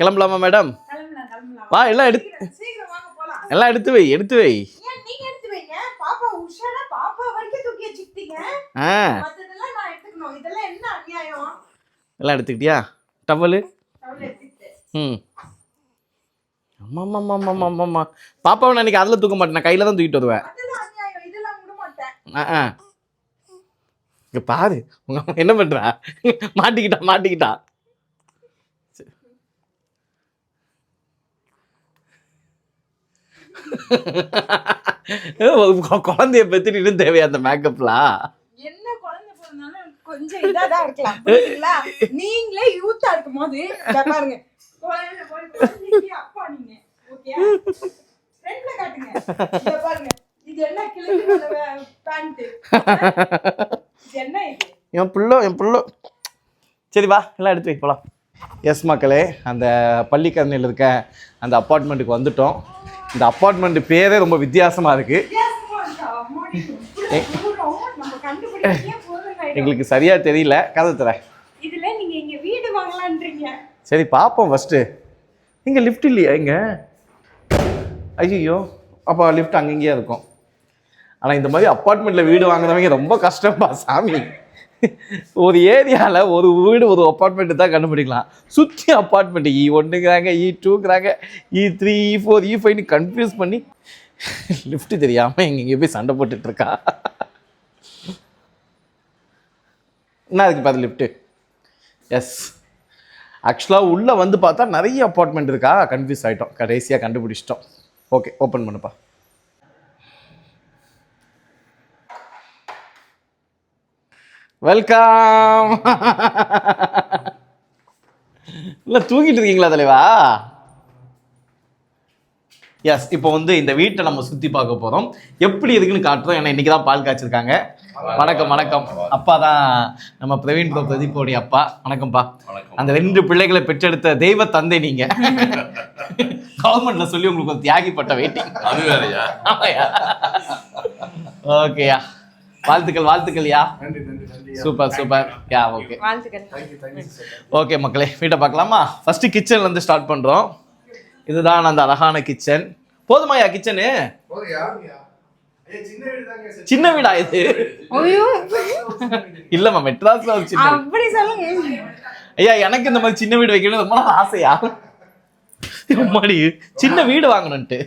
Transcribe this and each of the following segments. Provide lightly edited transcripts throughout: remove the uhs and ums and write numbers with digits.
கிளம்பலாமா மேடம்? வா, எல்லாம் எடுத்து வை. எல்லாம் எடுத்துக்கிட்டியா? டவலு. ஆமாம். பாப்பாவை நான் இன்னைக்கு அதில் தூக்க மாட்டேன், நான் கையில் தான் தூக்கிட்டு வருவேன். இங்கே பாரு உங்க அம்மா என்ன பண்ணுறா. மாட்டிக்கிட்டா. குழந்தைய பெத்துட்டு தேவையா அந்த மேக்கப்லாம்? கொஞ்சம் இதாதான் இருக்கலாம். நீங்களே யூத்தா இருக்கும் போது பாருங்க, அப்பா நீங்க ஓகே ஃப்ரண்ட்ல காட்டுங்க. இத பாருங்க, இது என்ன கிழிஞ்ச பேண்ட், என்ன இது? என் புள்ள. சரி வா, எல்லாம் எடுத்து வை போலாம். எஸ் மக்களே, அந்த பள்ளிக்கரணையில் இருக்க அந்த அப்பார்ட்மெண்ட்டுக்கு வந்துட்டோம். இந்த அப்பார்ட்மெண்ட் பேரே ரொம்ப வித்தியாசமாக இருக்குது. எங்களுக்கு சரியா தெரியல, கதை தரேன். இதுல நீங்க இங்க வீடு வாங்கலாம்ன்றீங்க. சரி பாப்போம் ஃபர்ஸ்ட். இங்க லிஃப்ட் இல்லையா இங்க? ஐயோ, அப்போ லிஃப்ட் அங்கங்கேயே இருக்கும். ஆனா இந்த மாதிரி அப்பார்ட்மெண்ட்ல வீடு வாங்குறவங்க ரொம்ப கஷ்டம்பா சாமி. ஒரு ஏரியாவில் ஒரு வீடு ஒரு அப்பார்ட்மெண்ட்டு தான் கண்டுபிடிக்கலாம். சுற்றி அப்பார்ட்மெண்ட் E1ங்கிறாங்க, E2ங்கிறாங்க, E3, E4, E5 கன்ஃபியூஸ் பண்ணி லிஃப்ட் தெரியாமல் எங்கே போய் சண்டை போட்டுட்ருக்கா. என்ன அதுக்கு பார்த்து லிஃப்ட்டு? எஸ், ஆக்சுவலாக உள்ளே வந்து பார்த்தா நிறைய அப்பார்ட்மெண்ட் இருக்கா, கன்ஃபியூஸ் ஆகிட்டோம். கடைசியாக கண்டுபிடிச்சிட்டோம். ஓகே, ஓப்பன் பண்ணுப்பா. வெல்கம். இல்லை தூங்கிட்டு இருக்கீங்களா தலைவா? எஸ், இப்போ வந்து இந்த வீட்டை நம்ம சுற்றி பார்க்க போகிறோம். எப்படி இருக்குன்னு காட்டுறோம். ஏன்னா இன்றைக்கி தான் பால் காய்ச்சிருக்காங்க. வணக்கம். அப்பா தான் நம்ம பிரவீன் பிரதீப்போடைய அப்பா. வணக்கம்ப்பா. அந்த 2 பிள்ளைகளை பெற்றெடுத்த தெய்வ தந்தை நீங்க. கவர்மெண்ட்ல சொல்லி உங்களுக்கு ஒரு தியாகிப்பட்ட வெயிட்டிங். அது வேறையா? ஓகேயா, வாழ்த்துக்கள்யா. சூப்பர் யா. ஓகே ஓகே மக்களே, வீட்டை பார்க்கலாமா? ஃபர்ஸ்ட் கிச்சன்ல இருந்து ஸ்டார்ட் பண்றோம். இதுதான் அந்த அழகான கிச்சன். போதுமாயா கிச்சனு? சின்ன வீடா இது? இல்லம்மா, மெட்ராஸ்ல ஒரு சின்ன. அப்படி சொல்லுங்க ஐயா, எனக்கு இந்த மாதிரி சின்ன வீடு வைக்கணும் ரொம்ப நாள் ஆசையா. அம்மாடி, சின்ன வீடு வாங்கணும்ட்டு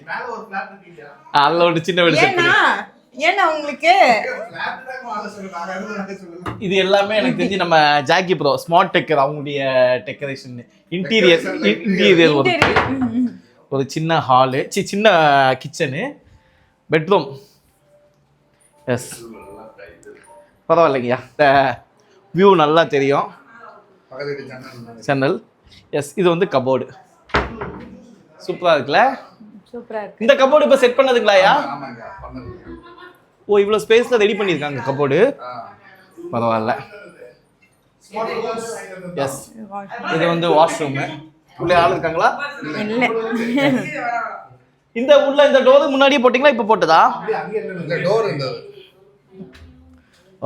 அதுல ஒரு சின்ன வீடு செட் பண்ணி. ஏன்னா உங்களுக்கு இது எல்லாமே எனக்கு தெரிஞ்சு நம்ம ஜாக்கி ப்ரோ ஸ்மார்ட் டெக்கர் அவங்களுடைய டெக்கரேஷன் இன்டீரியர் ஒரு சின்ன ஹாலு, சின்ன கிச்சனு, பெட்ரூம். எஸ், பரவாயில்லைங்கய்யா. வியூ நல்லா தெரியும். ஜன்னல். எஸ், இது வந்து கபோர்டு. சூப்பராக இருக்குல்ல? சூப்பராக இருக்கு. இந்த கபோர்டு இப்போ செட் பண்ணதுங்களாயா? ஓ, இவ்வளோ ஸ்பேஸில் ரெடி பண்ணியிருக்காங்க கபோர்டு. பரவாயில்ல. எஸ், இது வந்து வாஷ்ரூமு. உள்ளே ஆள் இருக்காங்களா? இல்லை. இந்த டோரு முன்னாடியே போட்டிங்களா, இப்போ போட்டதா?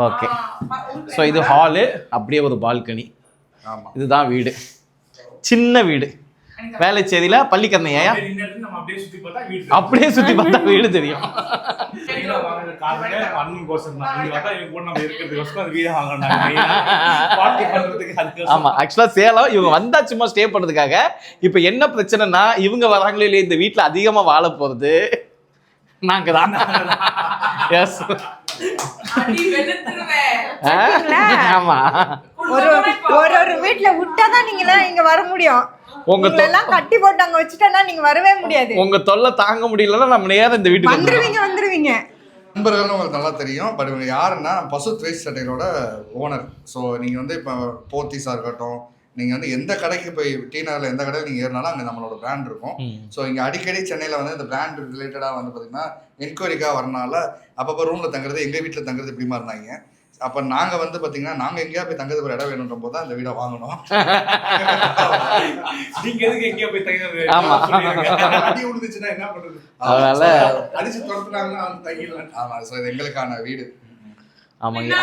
ஓகே. ஸோ இது ஹாலு, அப்படியே ஒரு பால்கனி. இதுதான் வீடு, சின்ன வீடு. வேலைச்சேரியில பள்ளிக்கரணையா? அப்படியே சுத்தி பார்த்தா வீடு தெரியும். ஆமா, ஆக்சுவலா சேலம் இவங்க வந்தா சும்மா ஸ்டே பண்றதுக்காக. இப்ப என்ன பிரச்சனைனா, இவங்க வராங்களோ இல்லையா, இந்த வீட்டுல அதிகமா வாழ போறது நாங்க தான். எஸ், ஆமா. ஒரு வீட்டுல விட்டாதான் நீங்க இங்க வர முடியும். உங்க எல்லாம் கட்டி போட்டு அங்க வச்சுட்டா நீங்க வரவே முடியாது. உங்க தொல்லை தாங்க முடியலன்னா நம்ம நேரம் இந்த வீட்டுக்கு வந்துருவீங்க. நண்பர்கள் உங்களுக்கு நல்லா தெரியும். பட் இவங்க யாருன்னா பசு திரைஸ் சட்டைகளோட ஓனர். ஸோ நீங்கள் வந்து இப்போ போத்தீஸாக இருக்கட்டும், நீங்கள் வந்து எந்த கடைக்கு போய் டீனரில் எந்த கடையில் நீங்கள் ஏறினாலும் அங்கே நம்மளோட பிராண்ட் இருக்கும். ஸோ இங்கே அடிக்கடி சென்னையில் வந்து இந்த பிராண்ட் ரிலேட்டடாக வந்து பார்த்திங்கன்னா என்கொயரிக்காக வரனால அப்பப்போ ரூமில் தங்குறது, எங்கள் வீட்டில் தங்குறது இப்படிமா இருந்தாங்க. அப்போ நாங்கள் வந்து பார்த்தீங்கன்னா நாங்கள் எங்கேயா போய் தங்குறதுக்கு ஒரு இடம் வேணுன்ற போது தான் இந்த வீடை வாங்கணும். நீங்க எதுக்கு எங்கேயா போய் தங்குறது? அடி விழுந்துச்சுன்னா என்ன பண்றது? அதனால அடிச்சு துரத்துனாங்கன்னா வந்து தங்கிடலாம். ஆமாம், ஸோ இது எங்களுக்கான வீடு. ஆமாங்க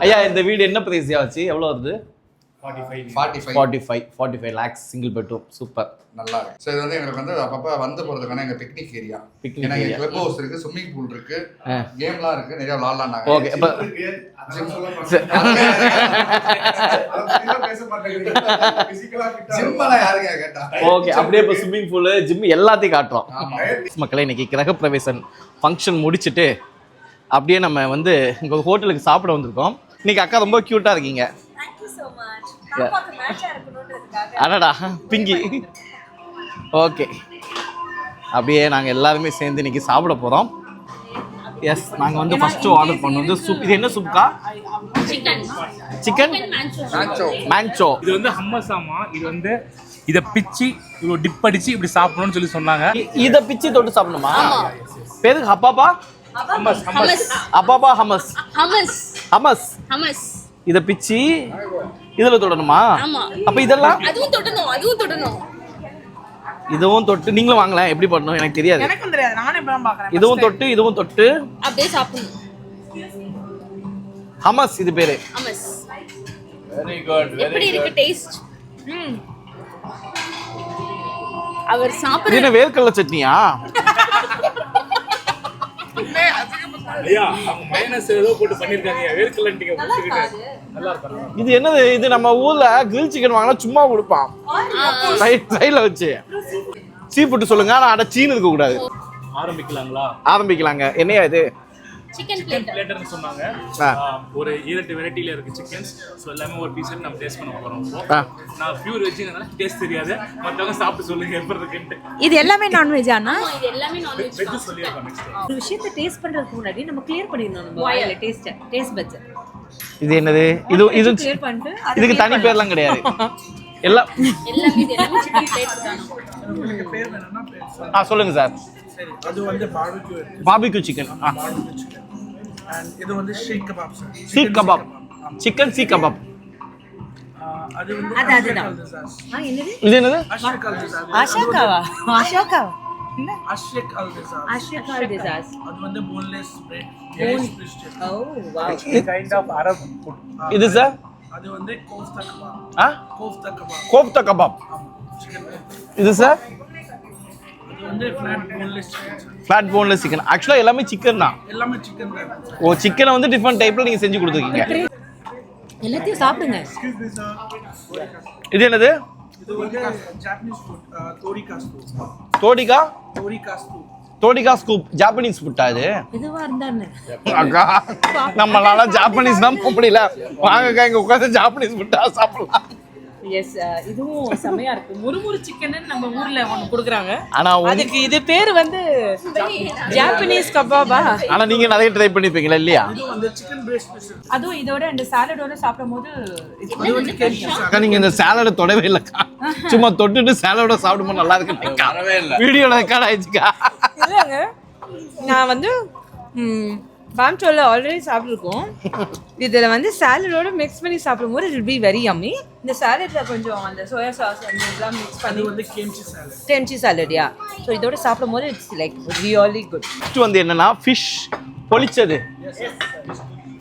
ஐயா. இந்த வீடு என்ன பிரைஸ் ஆச்சு? எவ்வளோ வருது? 45 lakhs single bedroom. சூப்பர், நல்லா இருக்கு. ஸோ இது வந்து எங்களுக்கு வந்து அப்பப்போ வந்து போகிறதுக்கான எங்கள் பிக்னிக் ஏரியா. ஏன்னா எங்கள் கிளப் ஹவுஸ் இருக்குது, ஸ்விம்மிங் பூல் இருக்குது, கேம்லாம் இருக்குது, நிறையா விளாட்லாம். நாங்கள் ஓகே. இப்போ ஜிம்மெல்லாம் யாருங்க கேட்டா? ஓகே, அப்படியே இப்போ ஸ்விம்மிங் பூலு, ஜிம் எல்லாத்தையும் காட்டுறோம் மக்களே. இன்னைக்கு கிரகப்பிரவேசம் ஃபங்க்ஷன் முடிச்சுட்டு அப்படியே நம்ம வந்து உங்கள் ஹோட்டலுக்கு சாப்பிட வந்திருக்கோம். இன்னைக்கு அக்கா ரொம்ப க்யூட்டாக இருக்கீங்க. அடடா பிங்கி. ஓகே, அப்படியே நாங்கள் எல்லாருமே சேர்ந்து இன்னைக்கு சாப்பிட போகிறோம். எஸ், நாங்கள் வந்து ஃபஸ்ட்டு ஆர்டர் பண்ணது சூப். இது என்ன சூப்க்கா? சிக்கன் மேன்ச்சோ. இது வந்து ஹம்மஸ் ஆமா. இது வந்து இதை பிச்சு இவ்வளோ டிப் அடிச்சு இப்படி சாப்பிடணும்னு சொல்லி சொன்னாங்க. இதை பிச்சு தொட்டு சாப்பிடணுமா? பேருக்கு ஹப்பாப்பா அப்பாப்பா ஹமஸ். இதை பிச்சு இதுல தொடணுமா? அப்ப இதெல்லாம் இதுவும் தொட்டு நீங்களும் வாங்கலாம். எப்படி பண்ணணும் எனக்கு தெரியாது. எனக்கும் தெரியாது, நானே இப்பதான் பார்க்கறேன். இதுவும் தொட்டு இதுவும் தொட்டு அப்படியே சாப்பிடணும். ஹமஸ் இது பேரு. ஹமஸ். Very good. எப்படி இருக்கு டேஸ்ட்? அவர் சாப்பிடுற இது வேர்க்கடலை சட்னியா? ஐயா அவங்க மைனஸ் ஏதோ போட்டு பண்ணிருக்காங்க. வேர்க்கலண்டிங்க போட்டுக்கிட்டு நல்லா இருக்கும். இது என்னது? இது நம்ம ஊர்ல கிரில் சிக்கன் வாங்கினா சும்மா கொடுப்பான் சைடுல வச்சு. சீ ஃபுட் சொல்லுங்க, ஆனா அட சீன் இருக்க கூடாது. ஆரம்பிக்கலாங்க. என்னையா இது? சிக்கன் பிளேட்டர்னு சொன்னாங்க. ஒரு 7-8 வெரைட்டில இருக்கு சிக்கன்ஸ். ஸோ எல்லாமே ஒரு பீஸ் நம்ம டேஸ்ட் பண்ண போறோம். நான் பியூர் வெஜ்னால டேஸ்ட் தெரியாது. மற்றவங்க சாப்பிட்டு சொல்லுங்க எப்படி இருக்குன்னு. இது எல்லாமே நான்வெஜ் ஆனா? இது எல்லாமே நான்வெஜ். வெஜ் சொல்லிருக்கோம். நெக்ஸ்ட் ஒரு விஷயத்தை டேஸ்ட் பண்றதுக்கு முன்னாடி நம்ம கிளியர் பண்ணிடணும் நம்ம வாயில டேஸ்ட் பட்ஸ். இது என்னது? இது கிளியர் பண்ணிட்டு இதுக்கு தனி பேர்லாம் கிடையாது. எல்லாம் எல்லாமே இது எல்லாமே சிக்கன் பிளேட் தான். உங்களுக்கு பேர் வேணும்னா பேர் சொல்லுங்க சார். சரி, அது வந்து பார்பிக்யூ இருக்கு. Barbecue chicken. Barbecue chicken. And இது வந்து seekh kebab sir. Seekh kebab. Chicken seekh kebab. அது வந்து அதுதான். என்னது? இது என்னது? அஷ்ரக் அல் டிசாஸ். ஆஷாக்காவா? அஷ்ரக் அல் டிசாஸ். ஆஷிக் அல் டிசாஸ். அது வந்து போன்லெஸ் பிரெட், கேஸ் பிஸ்ட். Oh wow. Kind of Arab food. இது சார்? அது வந்து kofta kebab. Kofta kebab. Kofta kebab. Chicken. இது சார்? அது வந்து flat boneless chicken. Flat boneless chicken. ஆக்சுவலா எல்லாமே சிக்கன் தான். எல்லாமே சிக்கன் தான். ஓ, சிக்கனை வந்து டிஃபரெண்ட் டைப்ல நீங்க செஞ்சு கொடுத்துருக்கீங்க. எல்லாத்தையும் சாப்பிடுங்க. இது என்னது? இது வந்து ஜாப்பனீஸ் ஃபுட், தோரிகா ஸ்டூ. தோடிகா ஸ்கூப். ஜாப்பனீஸ் ஃபுட்டா இது? இதுவா இருந்தானே. அக்கா நம்மளால ஜாப்பனீஸ் தான் போக முடியல. வாங்கக்கா இங்க உட்காந்து ஜாப்பனீஸ் ஃபுட்டா சாப்பிடலாம். எஸ், இதுவும் செமையா இருக்கு. முறுமுறு சிக்கன் நம்ம ஊர்ல ஒன்னு குடுக்குறாங்க. ஆனா அதுக்கு இது பேர் வந்து ஜாப்பனீஸ் கபாபா. ஆனா நீங்க நிறைய ட்ரை பண்ணிருப்பீங்களா இல்லையா? இது வந்து சிக்கன் பிரேஸ்ட் பீஸ். அதுவும் இதோட அந்த சாலடோட சாப்பிடும்போது அது வந்து கேக். அக்கா நீங்க இந்த சாலட தொடவே இல்லக்கா. சும்மா தொட்டுட்டு சாலடோட சாப்பிடும்போது நல்லா இருக்கு. வரவே இல்ல. வீடியோல ரெக்கார்ட் ஆயிடுச்சுக்கா. இல்லங்க, நான் வந்து பாம்சோல ஆல்ரெடி சாப்பிட்டுருக்கோம். இதில் வந்து சாலடோட மிக்ஸ் பண்ணி சாப்பிடும்போது it will be very yummy. இந்த சாலட்ல கொஞ்சம் அந்த சோயா சாஸ் அந்த இதெல்லாம் மிக்ஸ் பண்ணி வந்து கேம்ச்சி சாலட். கேம்ச்சி சாலட்யா. ஸோ இதோட சாப்பிடும்போது it's like really good. Next வந்து என்னன்னா ஃபிஷ் பொரிச்சது.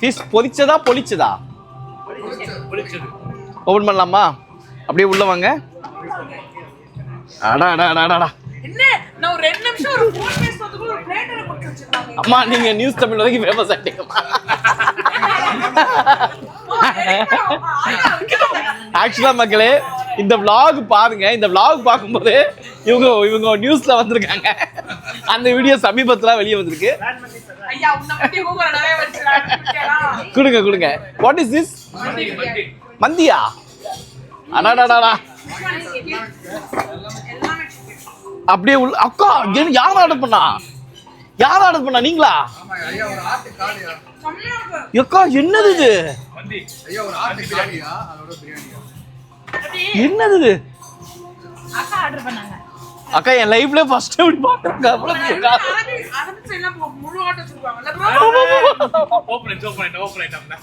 ஃபிஷ் பொரிச்சதா பொரிச்சதா? ஓபன் பண்ணலாமா? அப்படியே உள்ள வாங்க. அடா அடா அடா அடா. என்ன நான் ஒரு 2 நிமிஷம் ஒரு ஃபோன் பேசுறதுக்கு ஒரு பிளேட்டரை கொடுத்து வச்சிருக்காங்க. அம்மா நீங்க நியூஸ் தமிழ் வரைக்கும் ஃபேமஸ் ஆயிட்டீங்கம்மா. ஆக்சுவலா மக்களே இந்த vlog பாருங்க. இந்த vlog பார்க்கும்போது இவங்க நியூஸ்ல வந்திருக்காங்க. அந்த வீடியோ சமீபத்துல வெளியே வந்திருக்கு. ஐயா உன்ன பத்தி கூகுள்ல நிறைய வச்சிருக்காங்க. கொடுங்க. What is this? மந்தியா? அடாடாடா. அப்படியே உள்ள அக்கா யார் ஆர்டர் பண்ணா? நீங்களா? ஐயா ஒரு ஆட்டு காடியா? அக்கா என்னது இது? ஐயா ஒரு ஆட்டு காடியா? அதோட பிரியாணியா? என்னது இது? அக்கா ஆர்டர் பண்ணாங்க. அக்கா என் லைஃப்ல ஃபர்ஸ்ட் டைம் இப்படி பாத்தேன். அரபிஸ் எல்லாம் முழு ஆர்டர் வச்சிருக்காங்கல்ல ப்ரோ. ஓபன் ஆயிட்டோம்ல.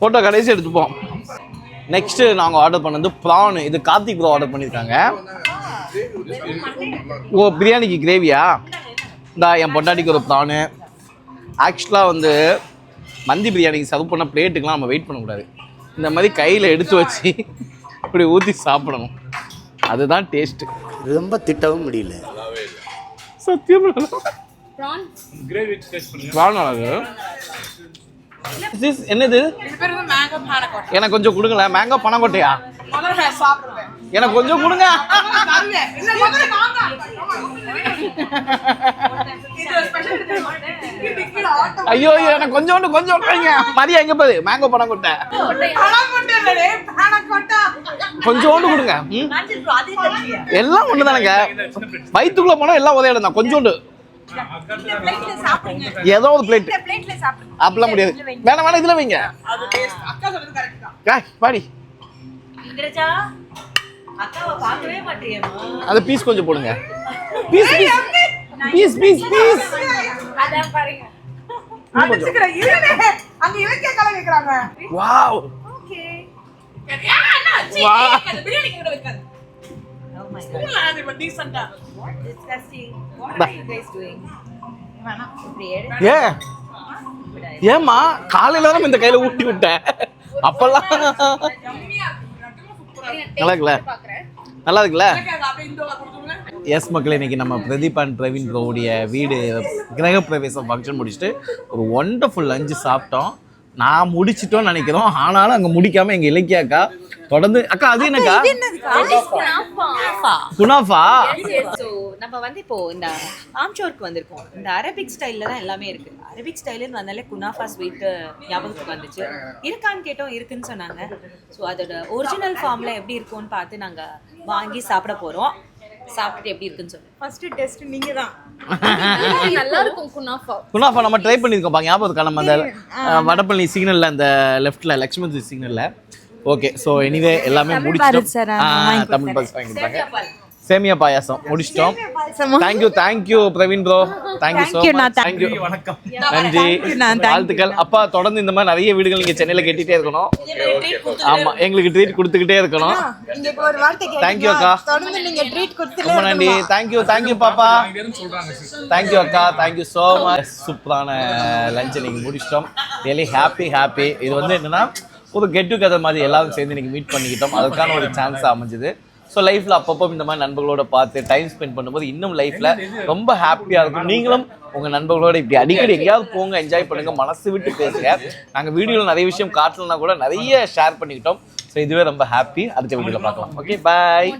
போட்டோ கடைசி எடுத்துப்போம். நெக்ஸ்ட் நாங்கள் ஆர்டர் பண்ணது ப்ரான். இது கார்த்திக் ப்ரோ ஆர்டர் பண்ணியிருக்காங்க. ஓ, பிரியாணிக்கு கிரேவியா? என் பொண்டாட்டிக்கு ஒரு ப்ரானு. ஆக்சுவலாக வந்து மந்தி பிரியாணிக்கு சர்வ் பண்ண பிளேட்டுக்கெலாம் நம்ம வெயிட் பண்ணக்கூடாது. இந்த மாதிரி கையில் எடுத்து வச்சு இப்படி ஊற்றி சாப்பிடணும். அதுதான் டேஸ்ட்டு. ரொம்ப திட்டவும் முடியல. சத்தியம் ப்ரான் கிரேவி டேஸ்ட் பண்ணுங்க. வாழ்நாள் என்னது? இது பேர் வந்து மேங்கோ பானகோட்டா. எனக்கு கொஞ்சம் கொடுங்களேன். மேங்கோ பனங்கொட்டையா? முதல்ல நான் சாப்பிடுவேன். எனக்கு கொஞ்சம் கொடுங்க. தருவேன். இல்ல முதல்ல வாங்க. இது ஸ்பெஷல் டிக்கெட் ஆட்டோ. ஐயோ எனக்கு கொஞ்சோண்டு வைங்க. மதியம் எங்க போகுது? மேங்கோ பனங்கொட்டை பானகோட்டா இல்லடே, பானகோட்டா. கொஞ்சோண்டு கொடுங்க. எல்லாம் ஒண்ணு தானங்க. வயிற்றுக்குள்ள போனா எல்லாம் ஒரே இடம் தான். கொஞ்சோண்டு இந்த பிளேட்ல சாப்பிடுங்க. ஏதோ ஒரு பிளேட். இந்த பிளேட்ல சாப்பிடுங்க. அப்பலாம் முடியாது. வேணாம் இதுல வைங்க. அது டேஸ்ட். அக்கா சொல்றது கரெக்ட் தான். பாடி இந்திரஜா அக்காவை பார்க்கவே மாட்டேயேமா. அந்த பீஸ் கொஞ்சம் போடுங்க. பீஸ் அதான் பாருங்க. அடிச்சுக்கிறேன். இருங்க. அங்க இலக்கிய கலை வைக்கறாங்க. வாவ். ஓகே. வா. பிரியாணி கூட வைக்காத. Oh my god. ஸ்கூல்ல அது but டீசன்ட்டா. Disgusting. What are you guys doing? இப்படி எடு. ஏம்மா காலையில தான் இந்த கையில ஊட்டி விட்டேன். அப்பெல்லாம் நல்லா இருக்குல்ல? நல்லா இருக்குல்ல? அப்படியே இந்த கொடுத்துருங்க. எஸ் மக்களே, இன்னைக்கு நம்ம பிரதீப் அண்ட் பிரவீன் ப்ரோவுடைய வீடு கிரகப்பிரவேசம் ஃபங்க்ஷன் முடிச்சுட்டு ஒரு ஒண்டர்ஃபுல் லஞ்சு சாப்பிட்டோம். நான் முடிச்சிட்டோன்னு நினைக்கிறோம். ஆனாலும் அங்கே முடிக்காம எங்கள் இலக்கியாக்கா தொடர்ந்து அக்கா அது என்னக்கா? குனாஃபா. ஸோ நம்ம வந்து இப்போ இந்த ஆம்சோருக்கு வந்திருக்கோம். இந்த அரபிக் ஸ்டைலில் தான் எல்லாமே இருக்கு. அரபிக் ஸ்டைலுன்னு வந்தாலே குனாஃபா ஸ்வீட்டு ஞாபகத்துக்கு வந்துச்சு. இருக்கான்னு கேட்டோம், இருக்குன்னு சொன்னாங்க. ஸோ அதோட ஒரிஜினல் ஃபார்மில் எப்படி இருக்கும்னு பார்த்து நாங்கள் வாங்கி சாப்பிட போகிறோம். சாப்பிட்டுட்டு எப்படி இருக்குன்னு சொல்லுங்க. ஃபர்ஸ்ட் டெஸ்ட் நீங்க தான். நல்லா இருக்கும் குனாஃபா. குனாஃபா நம்ம ட்ரை பண்ணியிருக்கோம். ஞாபகம் இருக்கா? நம்ம அந்த வடபழனி சிக்னலில் அந்த லெஃப்ட்டில் லக்ஷ்மி சிக்னலில். ஓகே, ஸோ எனிவே எல்லாமே முடிச்சிட்டோம். தமிழ் பால் வாங்கி கொடுத்தாங்க. சேமியா பாயாசம் முடிச்சிட்டோம். Thank you Praveen bro. Thank you so much. Thank you. வணக்கம். நன்றி. வாழ்த்துக்கள். அப்பா தொடர்ந்து இந்த மாதிரி நிறைய வீடுகள் நீங்கள் சென்னையில் கேட்டுகிட்டே இருக்கணும். ஆமாம், எங்களுக்கு ட்ரீட் கொடுத்துக்கிட்டே இருக்கணும். இங்க இப்ப ஒரு வார்த்தை கேட்டீங்க. தேங்க்யூ அக்கா. தொடர்ந்து நீங்க ட்ரீட் கொடுத்துட்டே ரொம்ப நன்றி. தேங்க்யூ பாப்பா. சொல்றாங்க தேங்க்யூ அக்கா. Thank you so much. சூப்பரான லஞ்ச் இன்னைக்கு முடிச்சிட்டோம். Really happy. இது வந்து என்னன்னா ஒரு கெட் டுகெதர் மாதிரி எல்லாரும் சேர்ந்து இன்னைக்கு மீட் பண்ணிக்கிட்டோம். அதுக்கான ஒரு சான்ஸ் அமைஞ்சது. ஸோ லைஃப்பில் அப்பப்போ இந்த மாதிரி நண்பர்களோட பார்த்து டைம் ஸ்பெண்ட் பண்ணும்போது இன்னும் லைஃப்பில் ரொம்ப ஹாப்பியாக இருக்கும். நீங்களும் உங்கள் நண்பர்களோட இப்படி அடிக்கடி எங்கேயாவது போங்க, என்ஜாய் பண்ணுங்கள், மனசு விட்டு பேசுங்க. நாங்கள் வீடியோவில் நிறைய விஷயம் காட்டலன்னா கூட நிறைய ஷேர் பண்ணிக்கிட்டோம். ஸோ இதுவே ரொம்ப ஹாப்பி. அடுத்த வீடியோவில் பார்க்கலாம். ஓகே, பாய்.